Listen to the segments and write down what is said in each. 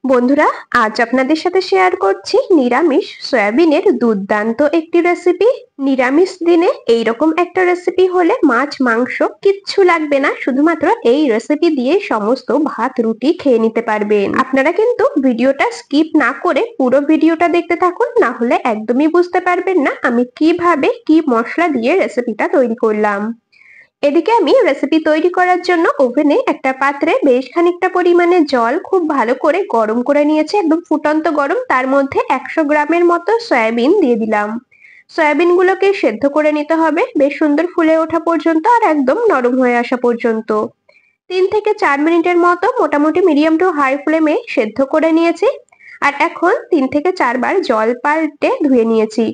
বন্ধুরা, আজ আপনাদের সাথে শেয়ার করছি নিরামিষ সয়াবিনের দুর্দান্ত একটি রেসিপি। নিরামিষ দিনে এইরকম একটা রেসিপি হলে মাছ মাংস কিচ্ছু লাগবে না, শুধুমাত্র এই রেসিপি দিয়ে সমস্ত ভাত রুটি খেয়ে নিতে পারবেন। আপনারা কিন্তু ভিডিওটা স্কিপ না করে পুরো ভিডিওটা দেখতে থাকুন, না হলে একদমই বুঝতে পারবেন না আমি কিভাবে কি মশলা দিয়ে রেসিপিটা তৈরি করলাম। এদিকে আমি রেসিপি তৈরি করার জন্য ওভেনে একটা পাত্রে বেশ খানিকটা পরিমাণে জল খুব ভালো করে গরম করে নিয়েছি, একদম ফুটন্ত গরম। তার মধ্যে 100 গ্রামের মতো সয়াবিন দিয়ে দিলাম। সয়াবিন গুলোকে সেদ্ধ করে নিতে হবে বেশ সুন্দর ফুলে ওঠা পর্যন্ত আর একদম নরম হয়ে আসা পর্যন্ত। 3 থেকে 4 মিনিটের মতো মোটামুটি মিডিয়াম টু হাই ফ্লেমে সেদ্ধ করে নিয়েছি। আর এখন 3 থেকে 4 বার জল পাল্টে ধুয়ে নিয়েছি।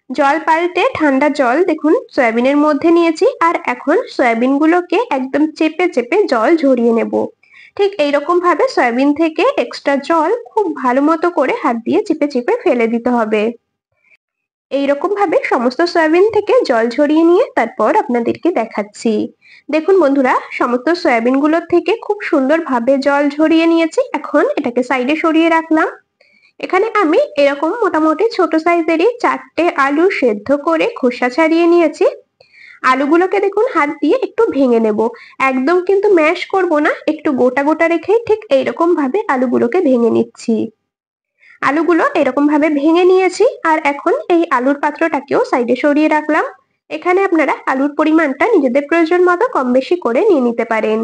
জল পাল্টে ঠান্ডা জল দেখুন সয়াবিনের মধ্যে নিয়েছি, আর এখন সয়াবিন গুলোকে একদম চেপে চেপে জল ঝরিয়ে নেব। ঠিক এইরকম ভাবে সয়াবিন থেকে এক্সট্রা জল খুব ভালো মতো করে হাত দিয়ে চেপে চেপে ফেলে দিতে হবে। এইরকম ভাবে সমস্ত সয়াবিন থেকে জল ঝরিয়ে নিয়ে তারপর আপনাদেরকে দেখাচ্ছি। দেখুন বন্ধুরা, সমস্ত সয়াবিন গুলোর থেকে খুব সুন্দর ভাবে জল ঝরিয়ে নিয়েছি। এখন এটাকে সাইডে সরিয়ে রাখলাম। এখানে আমি এরকম মোটামুটি ছোট সাইজেরই 4টে আলু সেদ্ধ করে খোসা ছাড়িয়ে নিয়েছি। আলুগুলোকে দেখুন হাত দিয়ে একটু ভেঙে নেব, একদম কিন্তু ম্যাশ করব না, একটু গোটা গোটা রেখেই ঠিক এইরকম ভাবে আলুগুলোকে ভেঙে নিচ্ছি। আলুগুলো এরকম ভাবে ভেঙে নিয়েছি, আর এখন এই আলুর পাত্রটাকেও সাইডে সরিয়ে রাখলাম। এখানে আপনারা আলুর পরিমাণটা নিজেদের প্রয়োজন মতো কম বেশি করে নিয়ে নিতে পারেন।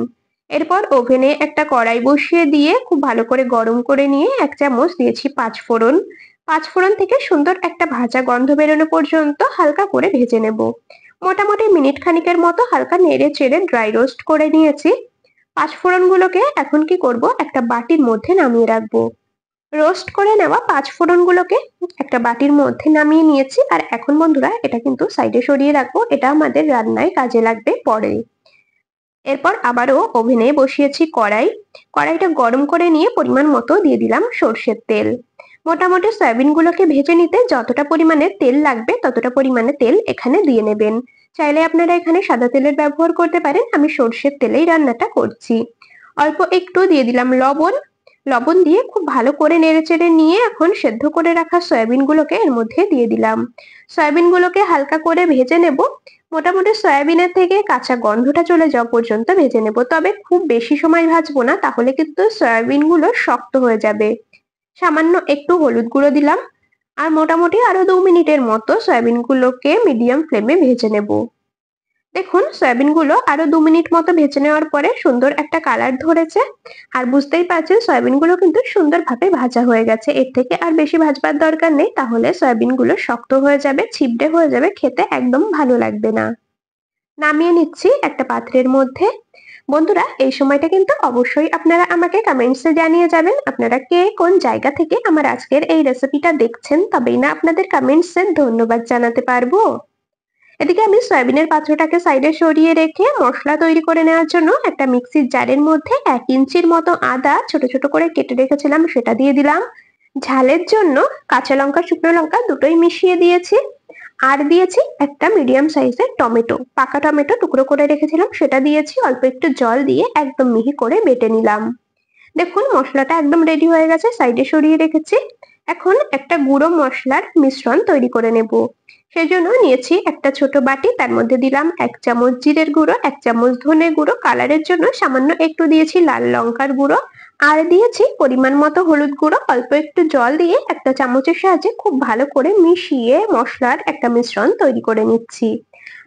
এরপর ওভেনে একটা কড়াই বসিয়ে দিয়ে খুব ভালো করে গরম করে নিয়ে 1 চামচ দিয়েছি পাঁচফোড়ন। পাঁচফোড়ন থেকে সুন্দর একটা ভাজা গন্ধ বেরোনো পর্যন্ত হালকা করে ভেজে নেব। মোটামুটি মিনিট খানিকের মতো হালকা নেড়ে চেড়ে ড্রাই রোস্ট করে নিয়েছি। পাঁচফোড়ন গুলোকে এখন কি করব, একটা বাটির মধ্যে নামিয়ে রাখবো। রোস্ট করে নেওয়া পাঁচফোড়ন গুলোকে একটা বাটির মধ্যে নামিয়ে নিয়েছি, আর এখন বন্ধুরা এটা কিন্তু সাইডে সরিয়ে রাখবো, এটা আমাদের রান্নায় কাজে লাগবে পরে। এরপর আবারও ওভেনে বসিয়েছি কড়াই। কড়াইটা গরম করে নিয়ে পরিমাণ মতো দিয়ে দিলাম সর্ষের তেল। মোটামুটি সয়াবিন গুলোকে ভেজে নিতে যতটা পরিমাণে তেল লাগবে ততটা পরিমাণে তেল এখানে দিয়ে নেবেন। চাইলে আপনারা এখানে সাদা তেলের ব্যবহার করতে পারেন, আমি সর্ষের তেলেই রান্নাটা করছি। অল্প একটু দিয়ে দিলাম লবণ। লবণ দিয়ে খুব ভালো করে নেড়েচেড়ে নিয়ে এখন সেদ্ধ করে রাখা সয়াবিন গুলোকে এর মধ্যে দিয়ে দিলাম। সয়াবিন গুলোকে হালকা করে ভেজে নেব। মোটামুটি সয়াবিনের থেকে কাঁচা গন্ধটা চলে যাওয়া পর্যন্ত ভেজে নেব, তবে খুব বেশি সময় ভাজবো না, তাহলে কিন্তু সয়াবিন গুলো শক্ত হয়ে যাবে। সামান্য একটু হলুদ গুঁড়ো দিলাম। আর মোটামুটি আরো 2 মিনিটের মতো সয়াবিন গুলোকে মিডিয়াম ফ্লেমে ভেজে নেব। দেখুন সয়াবিন গুলো আরো 2 মিনিট মতো ভেজে নেওয়ার পরে সুন্দর একটা কালার ধরেছে। আর বুঝতেই পারছেন সয়াবিন গুলো কিন্তু সুন্দরভাবে ভাজা হয়ে গেছে। এর থেকে আর বেশি ভাজবার দরকার নেই, তাহলে সয়াবিন গুলো শক্ত হয়ে যাবে, ছিপড়ে হয়ে যাবে, খেতে একদম ভালো লাগবে না। নামিয়ে নিচ্ছি একটা পাত্রের মধ্যে। বন্ধুরা, এই সময়টা কিন্তু অবশ্যই আপনারা আমাকে কমেন্টসে জানিয়ে যাবেন আপনারা কে কোন জায়গা থেকে আমার আজকের এই রেসিপিটা দেখছেন, তবেই না আপনাদের কমেন্টসে ধন্যবাদ জানাতে পারবো। এদিকে আমি সয়াবিনের পাত্রটাকে সাইডে সরিয়ে রেখে মশলা তৈরি করে নেওয়ার জন্য একটা মিক্সির জারের মধ্যে 1 ইঞ্চির মতো আদা ছোট ছোট করে কেটে রেখেছিলাম সেটা দিয়ে দিলাম। ঝালের জন্য কাঁচা লঙ্কা শুকনো লঙ্কা দুটোই মিশিয়ে দিয়েছি। আর দিয়েছি একটা মিডিয়াম সাইজের টমেটো, পাকা টমেটো টুকরো করে রেখেছিলাম সেটা দিয়েছি। অল্প একটু জল দিয়ে একদম মিহি করে বেটে নিলাম। দেখুন মশলাটা একদম রেডি হয়ে গেছে, সাইডে সরিয়ে রেখেছি। এখন একটা গুঁড়ো মশলার মিশ্রণ তৈরি করে নেব। সেজন্য নিয়েছি একটা ছোট বাটি, তার মধ্যে দিলাম 1 চামচ জিরের গুঁড়ো, 1 চামচ ধনে গুঁড়ো, কালারের জন্য সামান্য একটু দিয়েছি লাল লঙ্কার গুঁড়ো, আর দিয়েছি পরিমাণ মতো হলুদ গুঁড়ো। অল্প একটু জল দিয়ে একটা চামচের সাহায্যে খুব ভালো করে মিশিয়ে মশলার একটা মিশ্রণ তৈরি করে নিচ্ছি।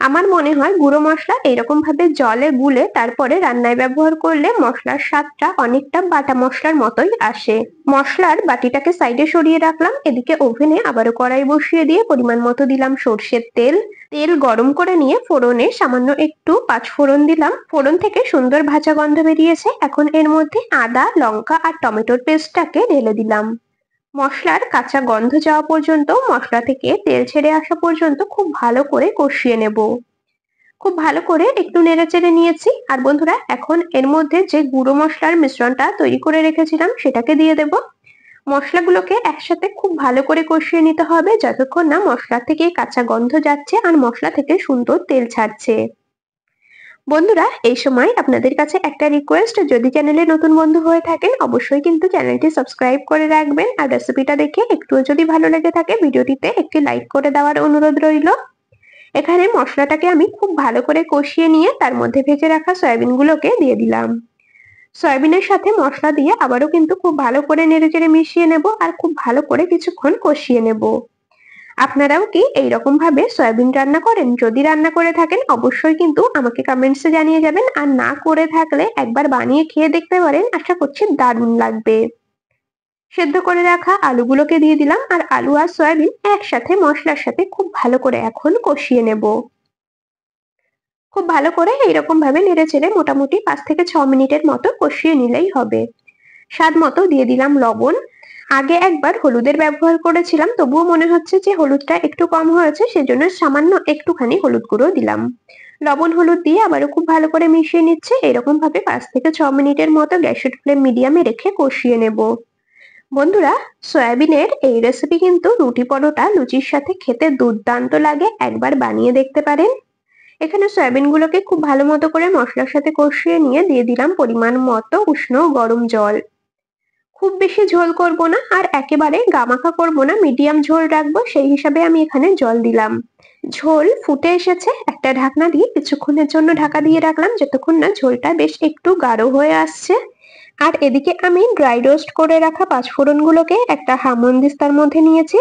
আমার মনে হয় গুঁড়ো মশলা এরকম ভাবে জলে গুলে তারপরে রান্নায় ব্যবহার করলে মশলার স্বাদটা অনেকটা বাটা মশলার মতোই আসে। মশলার বাটিটাকে সাইডে সরিয়ে রাখলাম। এদিকে ওভেনে আবারও কড়াই বসিয়ে দিয়ে পরিমাণ মতো দিলাম সর্ষের তেল। তেল গরম করে নিয়ে ফোড়নে সামান্য একটু পাঁচফোড়ন দিলাম। ফোড়ন থেকে সুন্দর ভাজা গন্ধ বেরিয়েছে। এখন এর মধ্যে আদা লঙ্কা আর টমেটোর পেস্টটাকে ঢেলে দিলাম। মশলার কাঁচা গন্ধ যাওয়া পর্যন্ত, মশলা থেকে তেল ছেড়ে আসা পর্যন্ত খুব ভালো করে কষিয়ে নেব। খুব ভালো করে একটু নেড়েচেড়ে নিয়েছি। আর বন্ধুরা, এখন এর মধ্যে যে গুঁড়ো মশলার মিশ্রণটা তৈরি করে রেখেছিলাম সেটাকে দিয়ে দেব। মশলাগুলোকে একসাথে খুব ভালো করে কষিয়ে নিতে হবে যতক্ষণ না মশলা থেকে কাঁচা গন্ধ যাচ্ছে আর মশলা থেকে সুন্দর তেল ছাড়ছে। বন্ধুরা, এই সময় আপনাদের কাছে একটা রিকোয়েস্ট, যদি চ্যানেলে নতুন বন্ধু হয়ে থাকেন অবশ্যই কিন্তু চ্যানেলটি সাবস্ক্রাইব করে রাখবেন, আর রেসিপিটা দেখে একটুও যদি ভালো লেগে থাকে ভিডিওটিতে একটি লাইক করে দেওয়ার অনুরোধ রইল। এখানে মশলাটাকে আমি খুব ভালো করে কষিয়ে নিয়ে তার মধ্যে ভেজে রাখা সয়াবিন গুলোকে দিয়ে দিলাম। সয়াবিনের সাথে মশলা দিয়ে আবারও কিন্তু খুব ভালো করে নেড়েচেড়ে মিশিয়ে নেব আর খুব ভালো করে কিছুক্ষণ কষিয়ে নেব। আপনারাও কি এইরকম ভাবে সয়াবিন রান্না করেন? যদি রান্না করে থাকেন অবশ্যই কিন্তু আমাকে কমেন্টসে জানিয়ে যাবেন, আর না করে থাকলে একবার বানিয়ে খেয়ে দেখতে পারেন, আশা করছি দারুণ লাগবে। সেদ্ধ করে রাখা আলুগুলোকে দিয়ে দিলাম, আর আলু আর সয়াবিন একসাথে মশলার সাথে খুব ভালো করে এখন কষিয়ে নেব। খুব ভালো করে এইরকম ভাবে নেড়েচেড়ে মোটামুটি 5 থেকে 6 মিনিটের মতো কষিয়ে নিলেই হবে। স্বাদ মতো দিয়ে দিলাম লবণ। আগে একবার হলুদের ব্যবহার করেছিলাম, তবুও মনে হচ্ছে যে হলুদটা একটু কম হয়েছে, সেজন্য সামান্য একটুখানি হলুদ গুঁড়ো দিলাম। লবণ হলুদ দিয়ে আবারও খুব ভালো করে মিশিয়ে নিচ্ছে। এরকম ভাবে 5 থেকে 6 মিনিটের মতো গ্যাসের ফ্লেম মিডিয়ামে রেখে কষিয়ে নেব। বন্ধুরা, সয়াবিনের এই রেসিপি কিন্তু রুটি পরোটা লুচির সাথে খেতে দুর্দান্ত লাগে, একবার বানিয়ে দেখতে পারেন। এখানে সয়াবিন গুলোকে খুব ভালো মতো করে মশলার সাথে কষিয়ে নিয়ে দিয়ে দিলাম পরিমাণ মতো উষ্ণ গরম জল। খুব বেশি ঝোল করব না, আর একেবারে গামাখা করব না, মিডিয়াম ঝোল রাখবো, সেই হিসাবে আমি এখানে জল দিলাম। ঝোল ফুটে এসেছে, একটা ঢাকনা দিয়ে কিছুক্ষণের জন্য ঢাকা দিয়ে রাখলাম, যতক্ষণ না ঝোলটা বেশ একটু গাঢ় হয়ে আসছে। আর এদিকে আমি ড্রাই রোস্ট করে রাখা পাঁচফোড়ন গুলোকে একটা হামনদিস্তার মধ্যে নিয়েছি।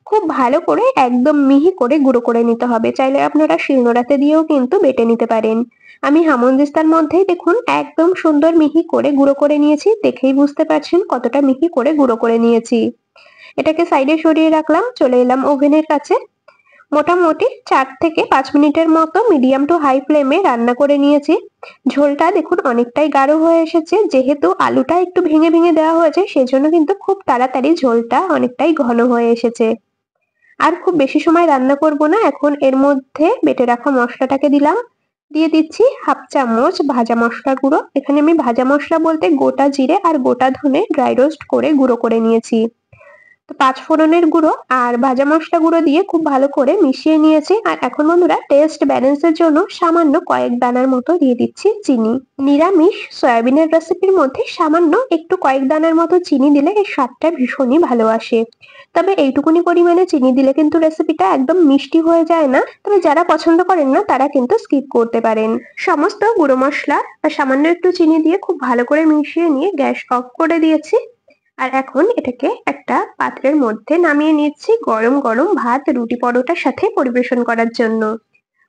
খুব ভালো করে একদম মিহি করে গুঁড়ো করে নিতে হবে, চাইলে আপনারা শিলনোড়াতে দিয়েও কিন্তু বেটে নিতে পারেন। আমি হামনদিস্তার মধ্যেই দেখুন একদম সুন্দর মিহি করে গুঁড়ো করে নিয়েছি, দেখেই বুঝতে পারছেন কতটা মিহি করে গুঁড়ো করে নিয়েছি। এটাকে সাইডে সরিয়ে রাখলাম, চলে এলাম ওভেনের কাছে। মোটামুটি 4 থেকে 5 মিনিটের মতো মিডিয়াম টু হাই ফ্লেমে রান্না করে নিয়েছি। ঝোলটা দেখুন অনেকটাই গাঢ় হয়ে এসেছে, যেহেতু আলুটা একটু ভেঙে ভেঙে দেওয়া হয়েছে সেজন্য কিন্তু খুব তাড়াতাড়ি ঝোলটা অনেকটাই ঘন হয়ে এসেছে। আর খুব বেশি সময় রান্না করব না। এখন এর মধ্যে বেটে রাখা মশলাটাকে দিলাম। দিয়ে দিচ্ছি হাফ চামচ ভাজা মশলা গুঁড়ো। এখানে আমি ভাজা মশলা বলতে গোটা জিরে আর গোটা ধনে ড্রাই রোস্ট করে গুঁড়ো করে নিয়েছি। তো 5 ফোড়নের গুঁড়ো আর ভাজা মশলা গুঁড়ো দিয়ে খুব ভালো করে মিশিয়ে নিয়েছি। আর এখন বন্ধুরা টেস্ট ব্যালেন্সের জন্য সামান্য কয়েক দানার মতো দিয়ে দিচ্ছি চিনি। নিরামিষ সয়াবিনের রেসিপির মধ্যে সামান্য একটু কয়েক দানার মতো চিনি দিলে এর স্বাদটা ভীষণই ভালো আসে। তবে এইটুকুনি পরিমাণে চিনি দিলে কিন্তু রেসিপিটা একদম মিষ্টি হয়ে যায় না, তবে যারা পছন্দ করেন না তারা কিন্তু স্কিপ করতে পারেন। সমস্ত গুঁড়ো মশলা আর সামান্য একটু চিনি দিয়ে খুব ভালো করে মিশিয়ে নিয়ে গ্যাস অফ করে দিয়েছি। আর এখন এটাকে একটা পাত্রের মধ্যে নামিয়ে নিচ্ছি গরম গরম ভাত, রুটি, পরোটার সাথে পরিবেশন করার জন্য।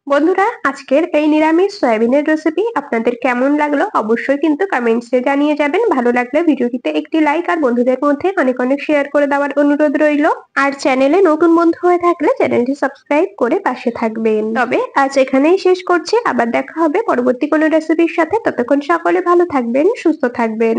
বন্ধুরা, আজকের এই নিরামিষ সয়াবিনের রেসিপি আপনাদের কেমন লাগলো অবশ্যই কিন্তু কমেন্টসে জানিয়ে যাবেন। ভালো লাগলে ভিডিওটিতে একটি লাইক আর বন্ধুদের মধ্যে অনেক অনেক শেয়ার করে দেওয়ার অনুরোধ রইল। আর চ্যানেলে নতুন বন্ধু হয়ে থাকলে চ্যানেলটি সাবস্ক্রাইব করে পাশে থাকবেন। তবে আজ এখানেই শেষ করছি, আবার দেখা হবে পরবর্তী কোনো রেসিপির সাথে। ততক্ষণ সকলে ভালো থাকবেন, সুস্থ থাকবেন।